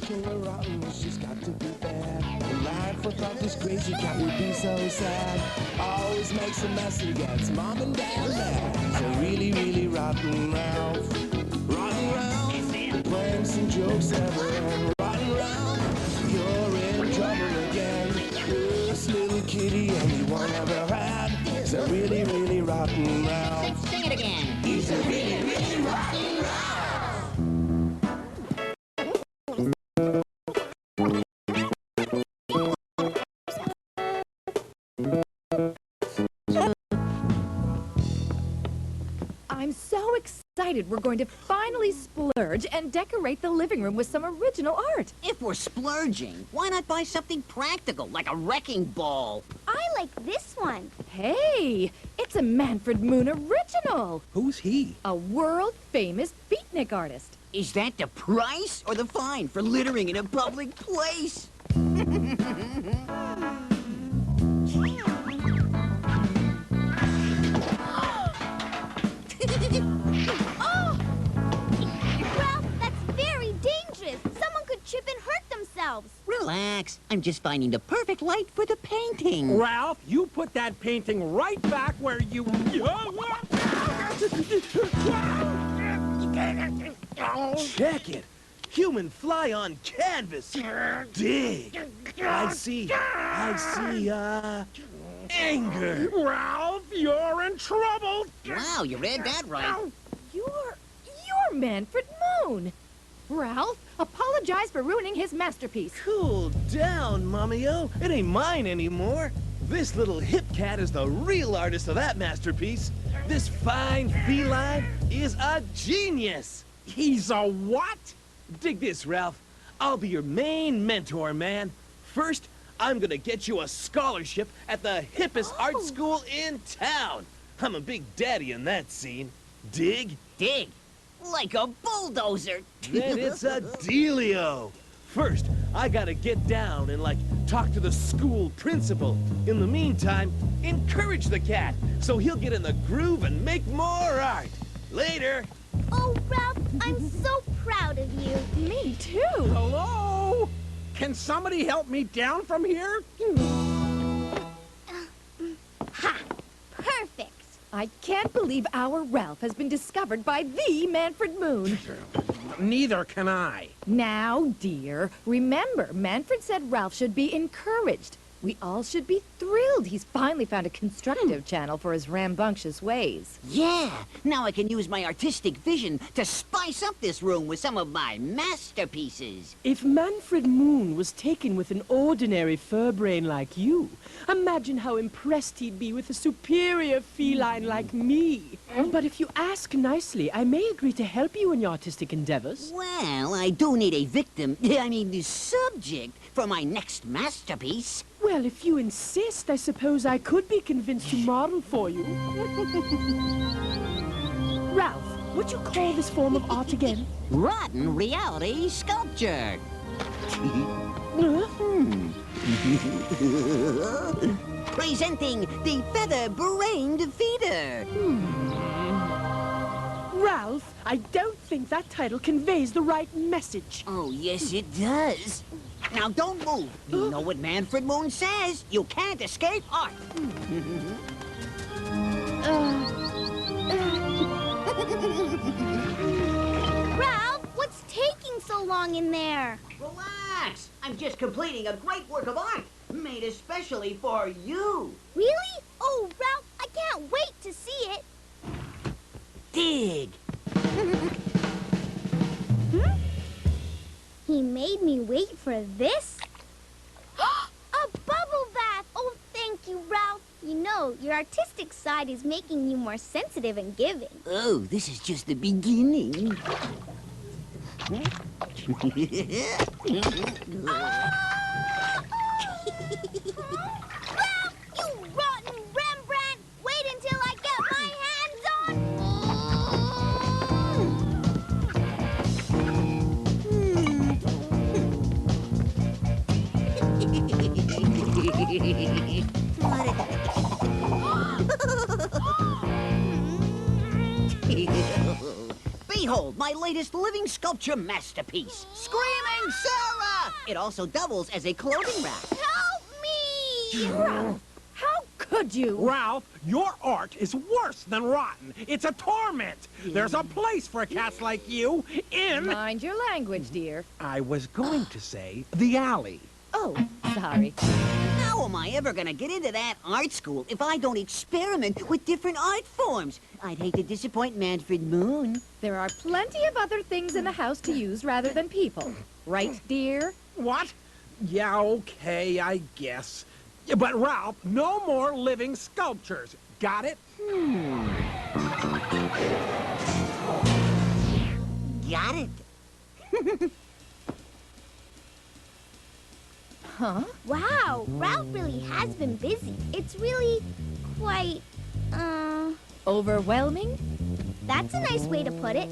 king of rotten, it's just got to be bad. And life without this crazy cat would be so sad. Always makes a mess and gets mom and dad mad. He's a really, really rotten Ralph. Rotten Ralph, playing some jokes ever. And rotten Ralph, you're in trouble again. This little kitty anyone ever had. He's a really, really rotten Ralph. Sing it again. He's a really, really rotten Ralph. I'm so excited we're going to finally splurge and decorate the living room with some original art. If we're splurging, why not buy something practical, like a wrecking ball? I like this one. Hey, it's a Manfred Moon original. Who's he? A world-famous beatnik artist. Is that the price or the fine for littering in a public place? Oh! Ralph, that's very dangerous. Someone could trip and hurt themselves. Relax. I'm just finding the perfect light for the painting. Ralph, you put that painting right back where you... Check it. Human fly on canvas. Dig. I see, anger. Ralph, you're in trouble. Wow, you read that right. You're Manfred Moon. Ralph, apologize for ruining his masterpiece. Cool down, Mommy-O. It ain't mine anymore. This little hip cat is the real artist of that masterpiece. This fine feline is a genius. He's a what? Dig this, Ralph. I'll be your main mentor, man. First, I'm gonna get you a scholarship at the hippest art school in town. I'm a big daddy in that scene. Dig? Dig. Like a bulldozer. Then it's a dealio. First, I gotta get down and, talk to the school principal. In the meantime, encourage the cat so he'll get in the groove and make more art. Later. Oh, Ralph, I'm so proud of you. Me too. Hello? Can somebody help me down from here? Ha! Perfect. I can't believe our Ralph has been discovered by the Manfred Moon. Neither can I. Now, dear, remember, Manfred said Ralph should be encouraged. We all should be thrilled he's finally found a constructive channel for his rambunctious ways. Yeah, now I can use my artistic vision to spice up this room with some of my masterpieces. If Manfred Moon was taken with an ordinary fur brain like you, imagine how impressed he'd be with a superior feline like me. But if you ask nicely, I may agree to help you in your artistic endeavors. Well, I do need a victim, the subject, for my next masterpiece. Well, if you insist, I suppose I could be convinced to model for you. Ralph, what'd you call this form of art again? Rotten reality sculpture. Presenting the feather-brained feeder. Ralph, I don't think that title conveys the right message. Oh, yes, it does. Now, don't move. You know what Manfred Moon says. You can't escape art. Ralph, what's taking so long in there? Relax. I'm just completing a great work of art made especially for you. Really? Oh, Ralph, I can't wait to see it. Dig. He made me wait for this? A bubble bath! Oh, thank you, Ralph. You know, your artistic side is making you more sensitive and giving. Oh, this is just the beginning. Ralph, you rotten Rembrandt! Wait until I get my hands on... Behold, my latest living sculpture masterpiece, Screaming Sarah! It also doubles as a clothing rack. Help me! How could you? Ralph, your art is worse than rotten. It's a torment. There's a place for cats like you in... Mind your language, dear. I was going to say the alley. Oh, sorry. How am I ever gonna get into that art school if I don't experiment with different art forms? I'd hate to disappoint Manfred Moon. There are plenty of other things in the house to use rather than people. Right, dear? What? Yeah, okay, I guess. Yeah, but Ralph, no more living sculptures. Got it? Got it. Huh? Wow, Ralph really has been busy. It's really quite, Overwhelming? that's a nice way to put it.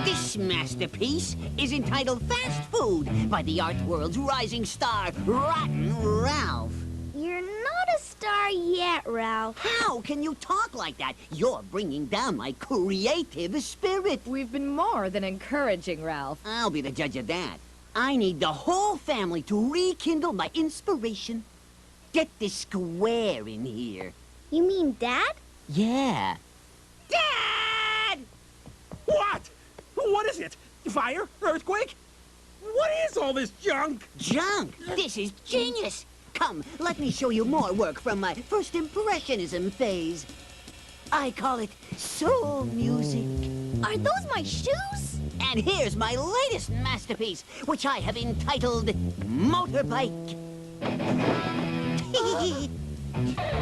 This masterpiece is entitled Fast Food by the art world's rising star, Rotten Ralph. You're not a star yet, Ralph. How can you talk like that? You're bringing down my creative spirit. We've been more than encouraging, Ralph. I'll be the judge of that. I need the whole family to rekindle my inspiration. Get this square in here. You mean Dad? Yeah. Dad! What? What is it? Fire? Earthquake? What is all this junk? Junk! This is genius! Come, let me show you more work from my first impressionism phase. I call it soul music. Are those my shoes? And here's my latest masterpiece, which I have entitled Motorbike.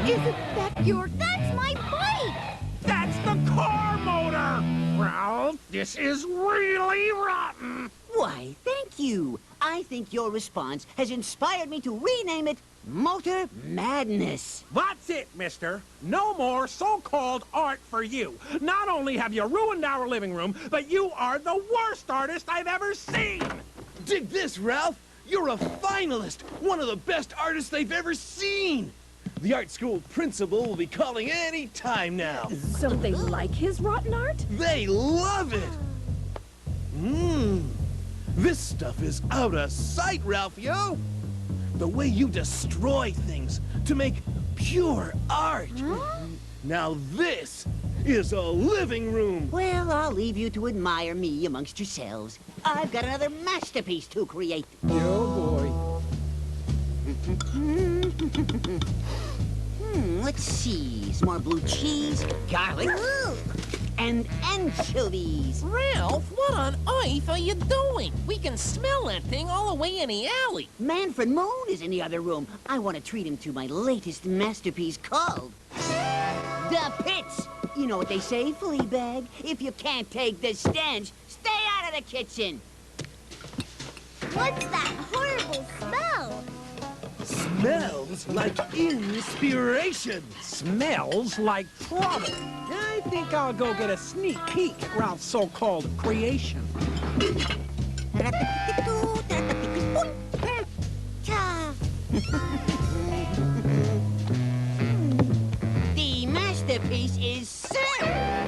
Isn't that your... That's my bike! That's the car motor! Ralph, this is really rotten. Why, thank you. I think your response has inspired me to rename it Motor Madness. That's it, mister. No more so-called art for you. Not only have you ruined our living room, but you are the worst artist I've ever seen. Dig this, Ralph! You're a finalist! One of the best artists they've ever seen! The art school principal will be calling any time now. So they like his rotten art? They love it! This stuff is out of sight, Ralphio! The way you destroy things to make pure art! Now this is a living room! Well, I'll leave you to admire me amongst yourselves. I've got another masterpiece to create. Oh, boy. Let's see. Some more blue cheese, garlic, and anchovies. Ralph, what on earth are you doing? We can smell that thing all the way in the alley. Manfred Moon is in the other room. I want to treat him to my latest masterpiece called The Pits. You know what they say, Fleabag? If you can't take the stench, stay out of the kitchen. What's that horrible smell? Smells like inspiration! Smells like trouble. I think I'll go get a sneak peek at Ralph's so-called creation. The masterpiece is Sarah.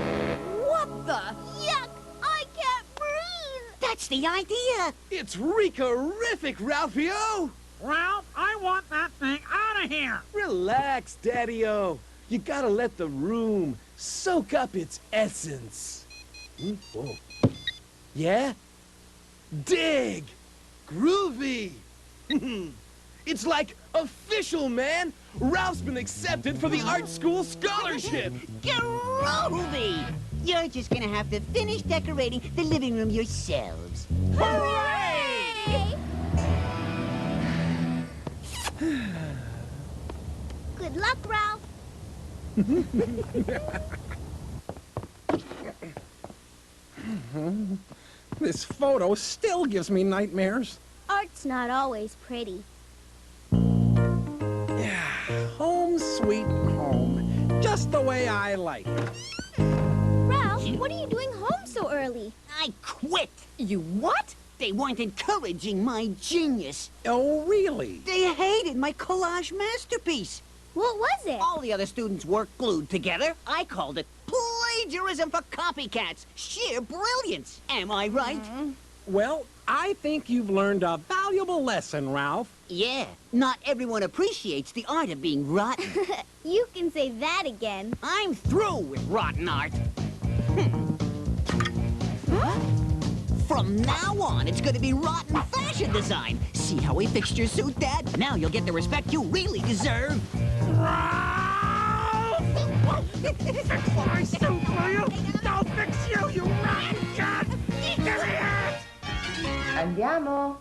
What the... Yuck! I can't breathe! That's the idea. It's Rika-rific, Ralphio! Ralph, I want that thing out of here. Relax, Daddy-O. You gotta let the room soak up its essence. Oh. Yeah? Dig! Groovy! It's like official, man! Ralph's been accepted for the art school scholarship! Groovy! You're just gonna have to finish decorating the living room yourselves. Hooray! Good luck, Ralph. This photo still gives me nightmares. Art's not always pretty. Home sweet home. Just the way I like it. Ralph, what are you doing home so early? I quit. You what? They weren't encouraging my genius. Oh, really? They hated my collage masterpiece. What was it? All the other students worked glued together. I called it Plagiarism for copycats. Sheer brilliance. Am I right? Well, I think you've learned a valuable lesson, Ralph. Yeah. Not everyone appreciates the art of being rotten. You can say that again. I'm through with rotten art. From now on, it's going to be rotten fashion design. See how we fixed your suit, Dad? Now you'll get the respect you really deserve. Fix my suit, will you? I'll fix you, you rotten cat! Idiot! Andiamo.